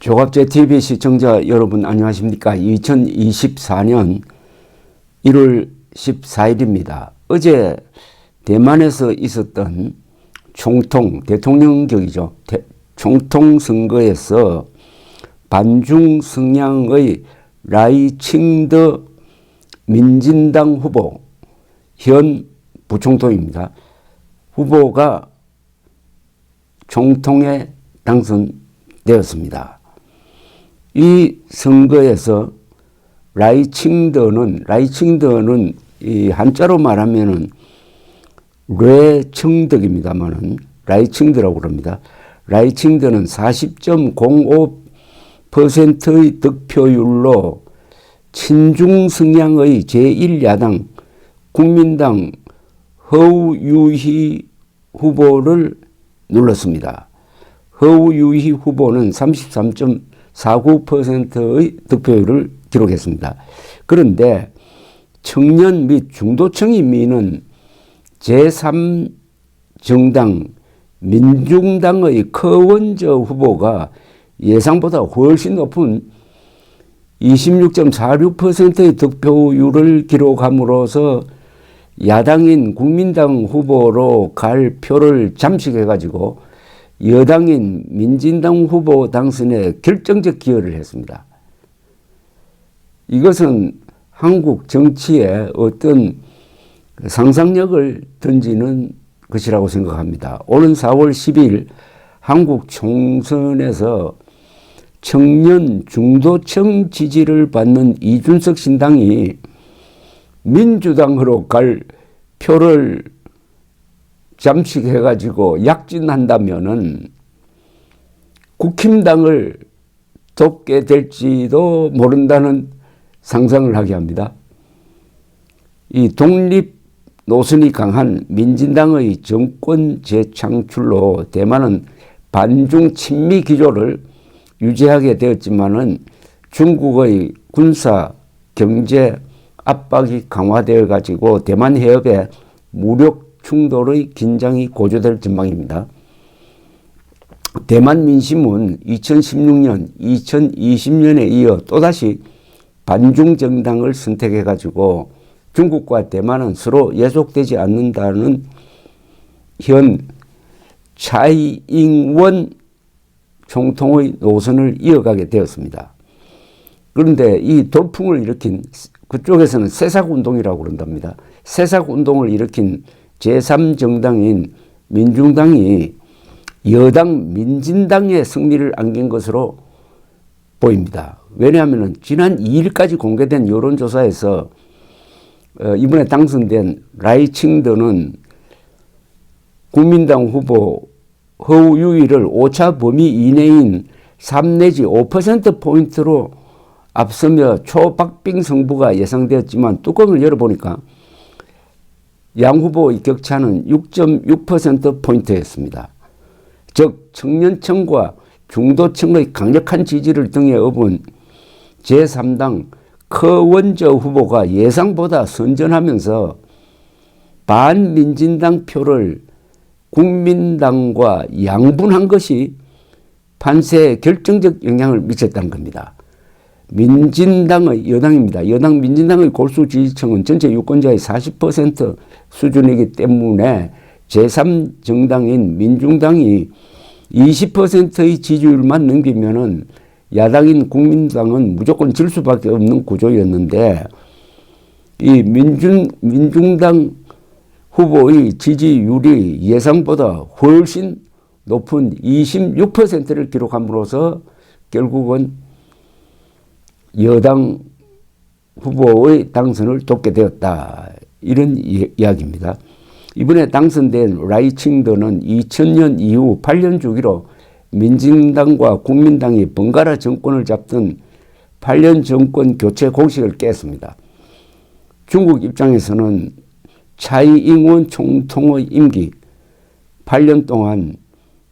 조갑제 TV 시청자 여러분 안녕하십니까? 2024년 1월 14일입니다. 어제 대만에서 있었던 총통, 대통령격이죠. 총통 선거에서 반중 성향의 라이칭더 민진당 후보, 현 부총통입니다. 후보가 총통에 당선되었습니다. 이 선거에서 라이칭더는 이 한자로 말하면은 뇌청덕입니다만은 라이칭더라고 그럽니다. 라이칭더는 40.05%의 득표율로 친중 성향의 제1야당 국민당 허우유희 후보를 눌렀습니다. 허우유희 후보는 33.49%의 득표율을 기록했습니다. 그런데 청년 및 중도층이 미는 제3정당 민중당의柯원저 후보가 예상보다 훨씬 높은 26.46%의 득표율을 기록함으로써 야당인 국민당 후보로 갈 표를 잠식해가지고 여당인 민진당 후보 당선에 결정적 기여를 했습니다. 이것은 한국 정치에 어떤 상상력을 던지는 것이라고 생각합니다. 오는 4월 10일 한국 총선에서 청년 중도층 지지를 받는 이준석 신당이 민주당으로 갈 표를 잠식해가지고 약진한다면은 국힘당을 돕게 될지도 모른다는 상상을 하게 합니다. 이 독립 노선이 강한 민진당의 정권 재창출로 대만은 반중 친미 기조를 유지하게 되었지만은 중국의 군사 경제 압박이 강화되어 가지고 대만 해협에 무력 충돌의 긴장이 고조될 전망입니다. 대만 민심은 2016년, 2020년에 이어 또다시 반중 정당을 선택해 가지고 중국과 대만은 서로 예속되지 않는다는 현 차이잉원 총통의 노선을 이어가게 되었습니다. 그런데 이 돌풍을 일으킨 그쪽에서는 새싹운동이라고 그런답니다. 새싹운동을 일으킨 제3정당인 민중당이 여당 민진당의 승리를 안긴 것으로 보입니다. 왜냐하면 지난 2일까지 공개된 여론조사에서 이번에 당선된 라이칭더는 국민당 후보 허우유희를 오차 범위 이내인 3 내지 5%포인트로 앞서며 초박빙 승부가 예상되었지만 뚜껑을 열어보니까 양 후보의 격차는 6.6%포인트였습니다. 즉 청년층과 중도층의 강력한 지지를 등에 업은 제3당柯원저 후보가 예상보다 선전하면서 반민진당 표를 국민당과 양분한 것이 판세에 결정적 영향을 미쳤다는 겁니다. 민진당의 여당입니다. 여당 민진당의 골수 지지층은 전체 유권자의 40% 수준이기 때문에 제3정당인 민중당이 20%의 지지율만 넘기면은 야당인 국민당은 무조건 질 수밖에 없는 구조였는데 이 민중당 후보의 지지율이 예상보다 훨씬 높은 26%를 기록함으로써 결국은 여당 후보의 당선을 돕게 되었다. 이런 이야기입니다. 이번에 당선된 라이칭더는 2000년 이후 8년 주기로 민진당과 국민당이 번갈아 정권을 잡던 8년 정권 교체 공식을 깼습니다. 중국 입장에서는 차이잉원 총통의 임기 8년 동안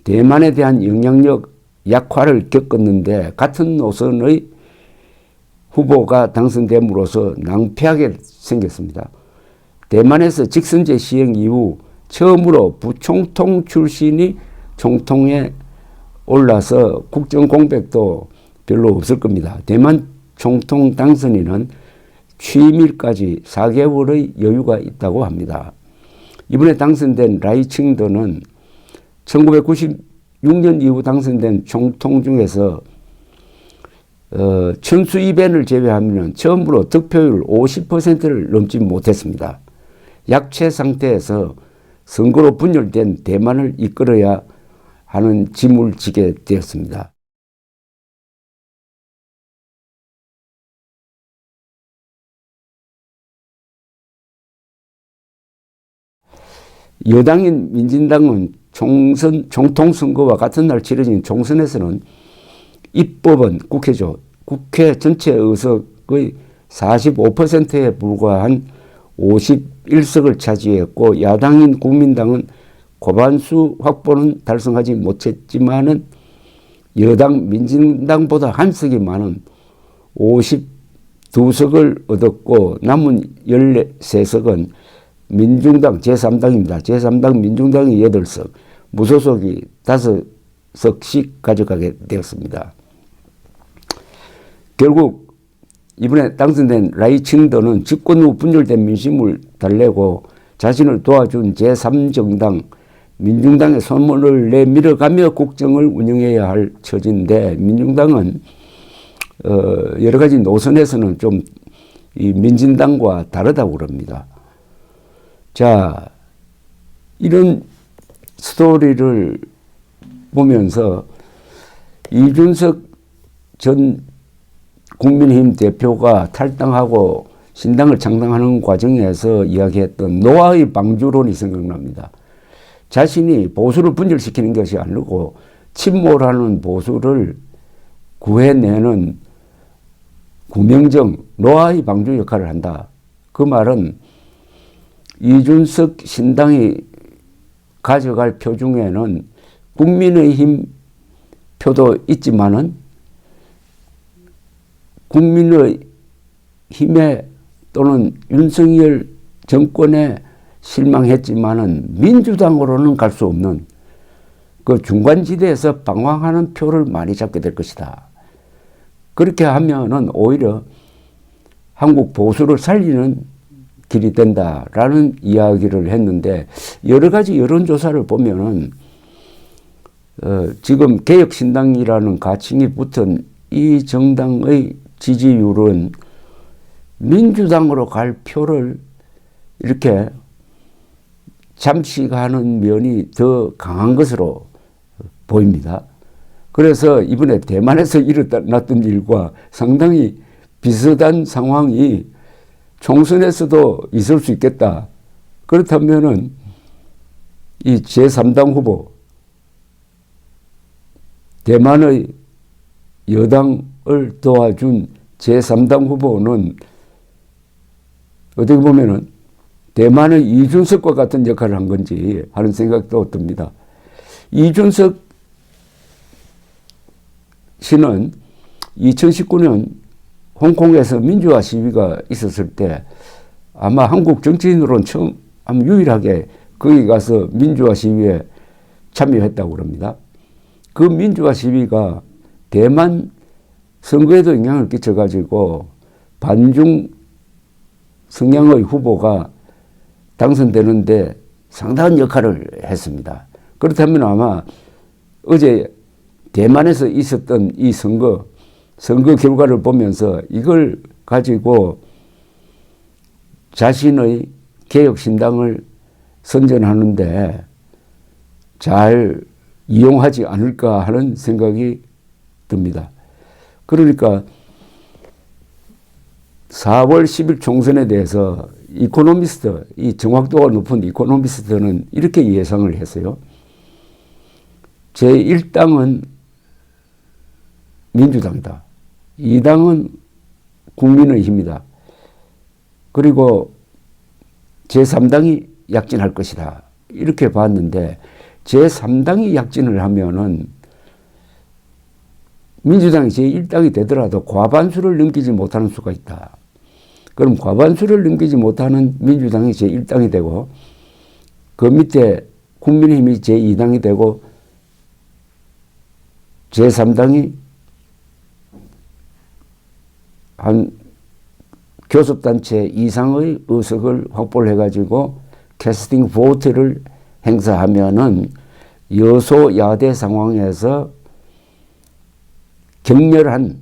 대만에 대한 영향력 약화를 겪었는데 같은 노선의 후보가 당선됨으로써 낭패하게 생겼습니다. 대만에서 직선제 시행 이후 처음으로 부총통 출신이 총통에 올라서 국정 공백도 별로 없을 겁니다. 대만 총통 당선인은 취임일까지 4개월의 여유가 있다고 합니다. 이번에 당선된 라이칭더는 1996년 이후 당선된 총통 중에서 천수 이벤을 제외하면 처음으로 득표율 50%를 넘지 못했습니다. 약체 상태에서 선거로 분열된 대만을 이끌어야 하는 짐을 지게 되었습니다. 여당인 민진당은 총통 선거와 같은 날 치러진 총선에서는 입법은 국회죠. 국회 전체 의석의 45%에 불과한 51석을 차지했고 야당인 국민당은 과반수 확보는 달성하지 못했지만은 여당 민진당보다 한 석이 많은 52석을 얻었고 남은 13석은 민중당 제3당입니다. 제3당 민중당이 8석, 무소속이 5석씩 가져가게 되었습니다. 결국 이번에 당선된 라이칭더는 집권 후 분열된 민심을 달래고 자신을 도와준 제3정당 민중당의 손을 내밀어가며 국정을 운영해야 할 처지인데 민중당은 여러 가지 노선에서는 좀 이 민진당과 다르다고 그럽니다. 자, 이런 스토리를 보면서 이준석 전 국민의힘 대표가 탈당하고 신당을 창당하는 과정에서 이야기했던 노아의 방주론이 생각납니다. 자신이 보수를 분열시키는 것이 아니고 침몰하는 보수를 구해내는 구명정, 노아의 방주 역할을 한다. 그 말은 이준석 신당이 가져갈 표 중에는 국민의힘 표도 있지만은 국민의힘에 또는 윤석열 정권에 실망했지만은 민주당으로는 갈 수 없는 그 중간지대에서 방황하는 표를 많이 잡게 될 것이다. 그렇게 하면은 오히려 한국 보수를 살리는 길이 된다라는 이야기를 했는데 여러 가지 여론조사를 보면은 지금 개혁신당이라는 가칭이 붙은 이 정당의 지지율은 민주당으로 갈 표를 이렇게 잠식하는 면이 더 강한 것으로 보입니다. 그래서 이번에 대만에서 일어났던 일과 상당히 비슷한 상황이 총선에서도 있을 수 있겠다. 그렇다면은 이 제3당 후보, 대만의 여당을 도와준 제3당 후보는 어떻게 보면은 대만의 이준석과 같은 역할을 한 건지 하는 생각도 듭니다. 이준석 씨는 2019년 홍콩에서 민주화 시위가 있었을 때 아마 한국 정치인으로는 처음 유일하게 거기 가서 민주화 시위에 참여했다고 그럽니다. 그 민주화 시위가 대만 선거에도 영향을 끼쳐가지고 반중 성향의 후보가 당선되는데 상당한 역할을 했습니다. 그렇다면 아마 어제 대만에서 있었던 이 선거 결과를 보면서 이걸 가지고 자신의 개혁신당을 선전하는데 잘 이용하지 않을까 하는 생각이 듭니다. 그러니까 4월 10일 총선에 대해서 이코노미스트, 이 정확도가 높은 이코노미스트는 이렇게 예상을 했어요. 제1당은 민주당이다. 2당은 국민의힘이다. 그리고 제3당이 약진할 것이다. 이렇게 봤는데 제3당이 약진을 하면은 민주당이 제1당이 되더라도 과반수를 넘기지 못하는 수가 있다. 그럼 과반수를 넘기지 못하는 민주당이 제1당이 되고 그 밑에 국민의힘이 제2당이 되고 제3당이 한 교섭단체 이상의 의석을 확보를 해가지고 캐스팅 보트를 행사하면은 여소야대 상황에서 격렬한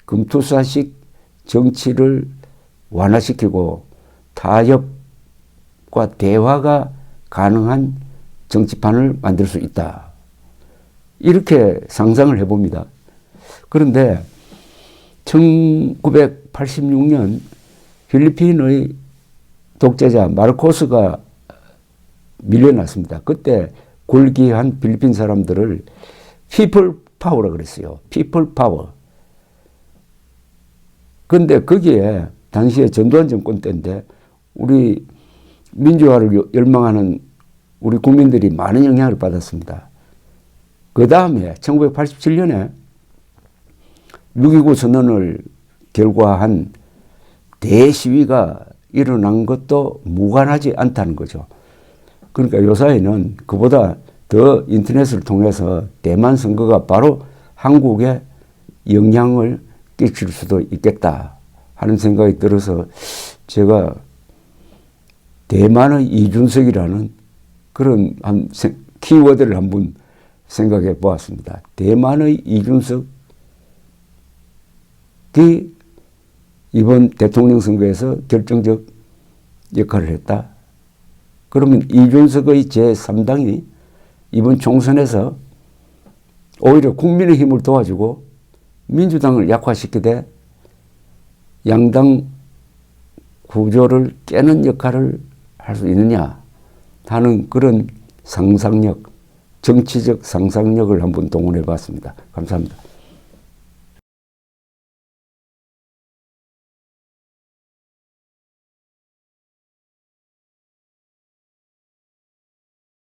금투사식 정치를 완화시키고 타협과 대화가 가능한 정치판을 만들 수 있다. 이렇게 상상을 해봅니다. 그런데 1986년 필리핀의 독재자 마르코스가 밀려났습니다. 그때 굴기한 필리핀 사람들을 피플 파워라 그랬어요. 피플 파워. 그런데 거기에 당시에 전두환 정권 때인데 우리 민주화를 열망하는 우리 국민들이 많은 영향을 받았습니다. 그 다음에 1987년에 6.29 선언을 결과한 대시위가 일어난 것도 무관하지 않다는 거죠. 그러니까 요사이는 그보다 더 인터넷을 통해서 대만 선거가 바로 한국에 영향을 끼칠 수도 있겠다 하는 생각이 들어서 제가 대만의 이준석이라는 그런 키워드를 한번 생각해 보았습니다. 대만의 이준석이 이번 대통령 선거에서 결정적 역할을 했다. 그러면 이준석의 제3당이 이번 총선에서 오히려 국민의힘을 도와주고 민주당을 약화시키되 양당 구조를 깨는 역할을 할 수 있느냐 하는 그런 상상력, 정치적 상상력을 한번 동원해 봤습니다. 감사합니다.